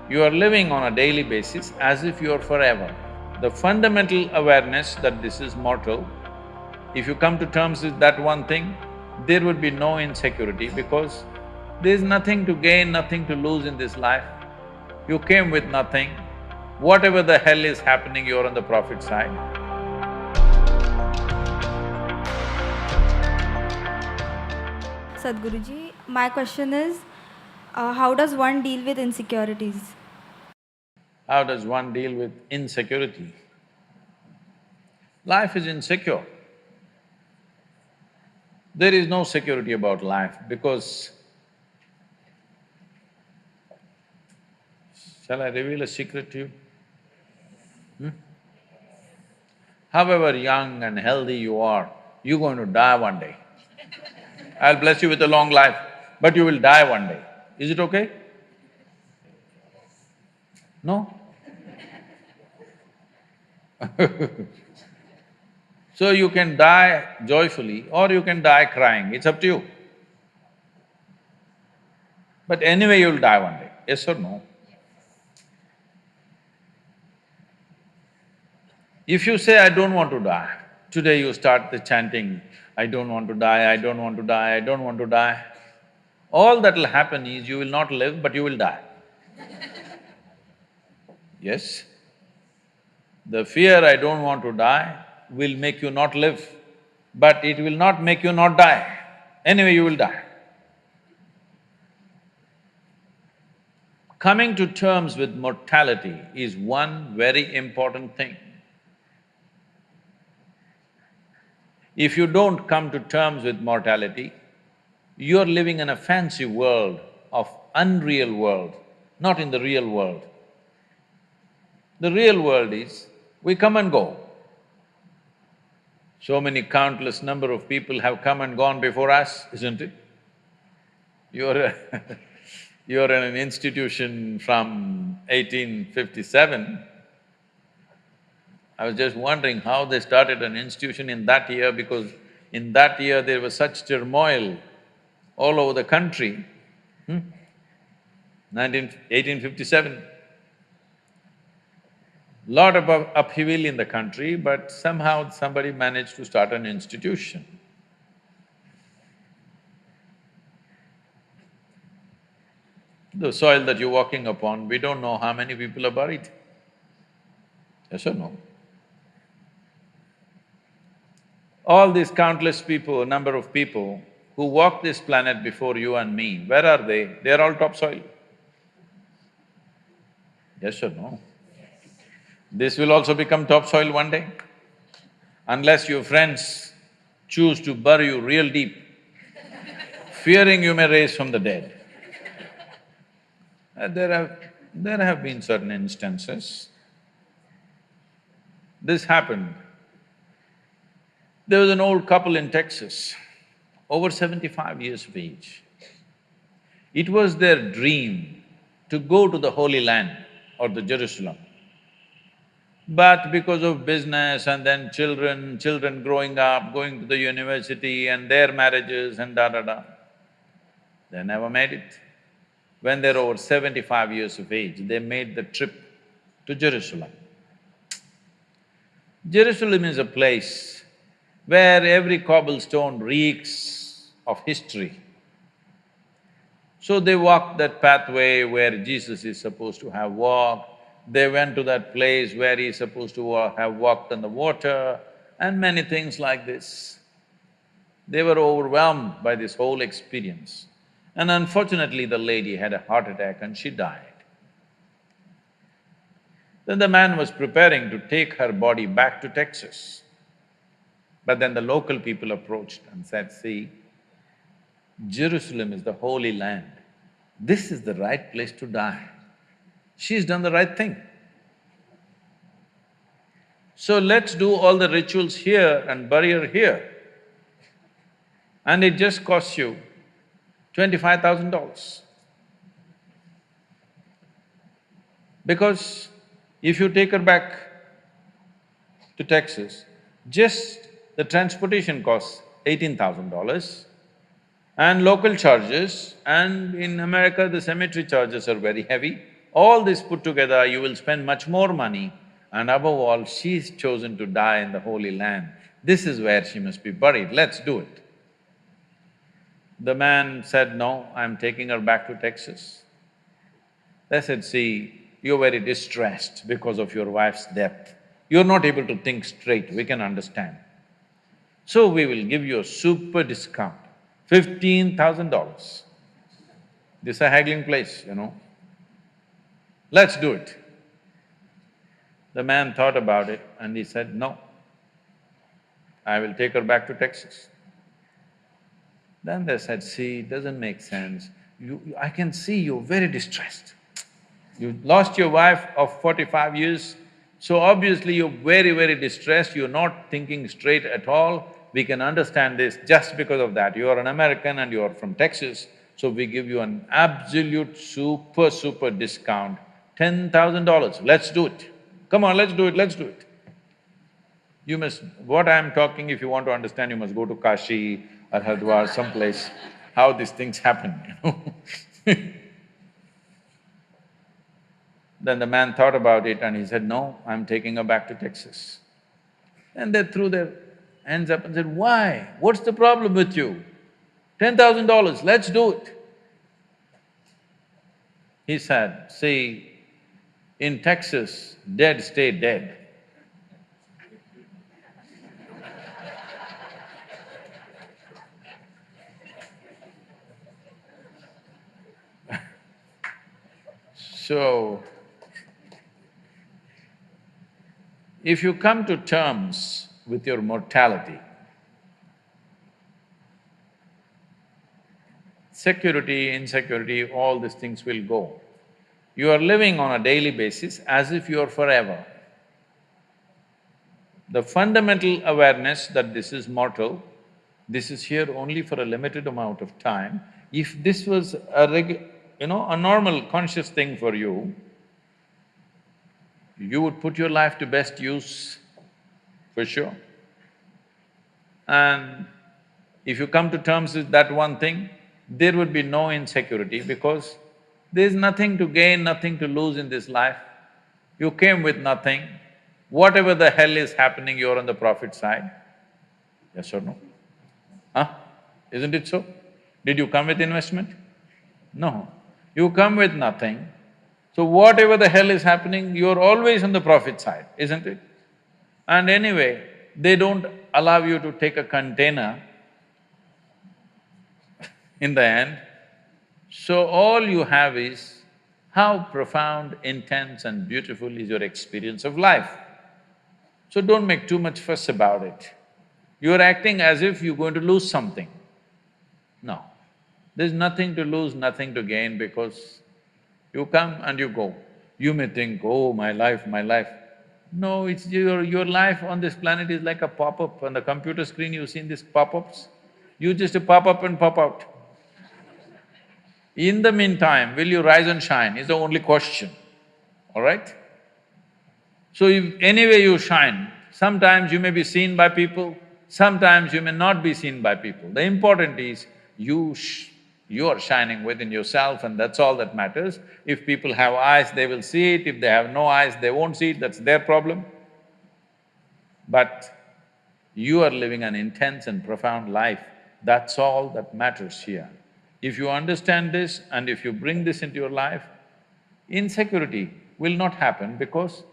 You are living on a daily basis as if you are forever. The fundamental awareness that this is mortal, if you come to terms with that one thing, there would be no insecurity because there's nothing to gain, nothing to lose in this life. You came with nothing. Whatever the hell is happening, you're on the profit side. Sadhguruji, my question is, how does one deal with insecurities? How does one deal with insecurity? Life is insecure. There is no security about life because… Shall I reveal a secret to you? However young and healthy you are, you're going to die one day. I'll bless you with a long life, but you will die one day. Is it okay? No? So you can die joyfully or you can die crying, it's up to you. But anyway, you'll die one day, yes or no? If you say, I don't want to die, today you start the chanting, I don't want to die, I don't want to die, I don't want to die. All that'll happen is you will not live, but you will die. Yes? The fear, I don't want to die, will make you not live, but it will not make you not die. Anyway, you will die. Coming to terms with mortality is one very important thing. If you don't come to terms with mortality, you're living in a fancy world of unreal world, not in the real world. The real world is, we come and go. So many countless number of people have come and gone before us, isn't it? You're you're in an institution from 1857. I was just wondering how they started an institution in that year because in that year there was such turmoil all over the country. 1857. Lot of upheaval in the country, but somehow somebody managed to start an institution. The soil that you're walking upon, we don't know how many people are buried. Yes or no? All these countless people, number of people who walked this planet before you and me, where are they? They're all topsoil. Yes or no? This will also become topsoil one day. Unless your friends choose to bury you real deep, fearing you may raise from the dead. There have been certain instances. This happened. There was an old couple in Texas, over 75 years of age. It was their dream to go to the Holy Land or the Jerusalem. But because of business and then children growing up, going to the university and their marriages and da-da-da, they never made it. When they're over 75 years of age, they made the trip to Jerusalem. Jerusalem is a place where every cobblestone reeks of history. So they walked that pathway where Jesus is supposed to have walked, they went to that place where he's supposed to have walked on the water, and many things like this. They were overwhelmed by this whole experience. And unfortunately, the lady had a heart attack and she died. Then the man was preparing to take her body back to Texas. But then the local people approached and said, see, Jerusalem is the Holy Land. This is the right place to die. She's done the right thing. So let's do all the rituals here and bury her here. And it just costs you $25,000. Because if you take her back to Texas, just the transportation costs $18,000 and local charges, and in America the cemetery charges are very heavy. all this put together, you will spend much more money, and above all, she's chosen to die in the Holy Land. This is where she must be buried, let's do it. The man said, no, I'm taking her back to Texas. They said, see, you're very distressed because of your wife's death. You're not able to think straight, we can understand. So we will give you a super discount, $15,000. This is a haggling place, you know. Let's do it. The man thought about it and he said, no, I will take her back to Texas. Then they said, see, it doesn't make sense. I can see you're very distressed. You lost your wife of 45 years, so obviously you're very, very distressed, you're not thinking straight at all. We can understand this just because of that. You are an American and you are from Texas, so we give you an absolute super discount, $10,000. Let's do it. Come on, let's do it, let's do it. You must… what I'm talking, if you want to understand, you must go to Kashi or Haridwar, someplace, how these things happen, you know. Then the man thought about it and he said, no, I'm taking her back to Texas. And they threw their hands up and said, why? What's the problem with you? $10,000, let's do it. He said, see, in Texas, dead stay dead. So, if you come to terms with your mortality, security, insecurity, all these things will go. You are living on a daily basis as if you are forever. The fundamental awareness that this is mortal, this is here only for a limited amount of time. If this was a normal conscious thing for you, you would put your life to best use, for sure. And if you come to terms with that one thing, there would be no insecurity because there's nothing to gain, nothing to lose in this life. You came with nothing. Whatever the hell is happening, you're on the profit side. Yes or no? Huh? Isn't it so? Did you come with investment? No. You come with nothing. So whatever the hell is happening, you're always on the profit side, isn't it? And anyway, they don't allow you to take a container in the end. So all you have is how profound, intense and beautiful is your experience of life. So don't make too much fuss about it. You're acting as if you're going to lose something. No, there's nothing to lose, nothing to gain because you come and you go. You may think, oh, my life, my life. No, it's your life on this planet is like a pop-up. On the computer screen, you've seen these pop-ups? You just pop up and pop out. In the meantime, will you rise and shine is the only question, all right? So if anyway you shine, sometimes you may be seen by people, sometimes you may not be seen by people. The important is you are shining within yourself and that's all that matters. If people have eyes, they will see it, if they have no eyes, they won't see it, that's their problem. But you are living an intense and profound life, that's all that matters here. If you understand this and if you bring this into your life, insecurity will not happen because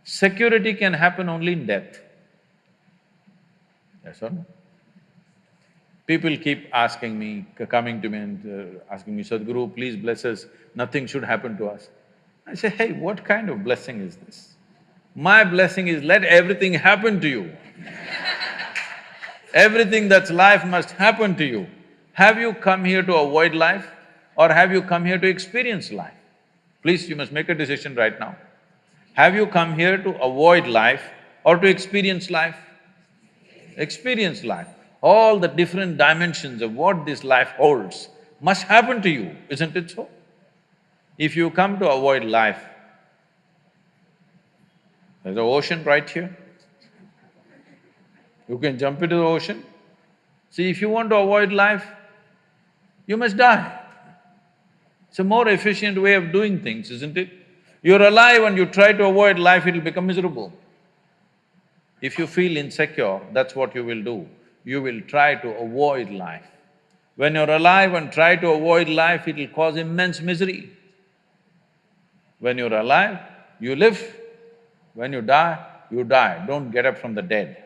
security can happen only in death. Yes or no? People keep asking me, coming to me and asking me, Sadhguru, please bless us, nothing should happen to us. I say, hey, what kind of blessing is this? My blessing is let everything happen to you. Everything that's life must happen to you. Have you come here to avoid life or have you come here to experience life? Please, you must make a decision right now. Have you come here to avoid life or to experience life? Experience life. All the different dimensions of what this life holds must happen to you, isn't it so? If you come to avoid life, there's an ocean right here. You can jump into the ocean. See, if you want to avoid life, you must die. It's a more efficient way of doing things, isn't it? You're alive and you try to avoid life, it'll become miserable. If you feel insecure, that's what you will do. You will try to avoid life. When you're alive and try to avoid life, it'll cause immense misery. When you're alive, you live. When you die, don't get up from the dead.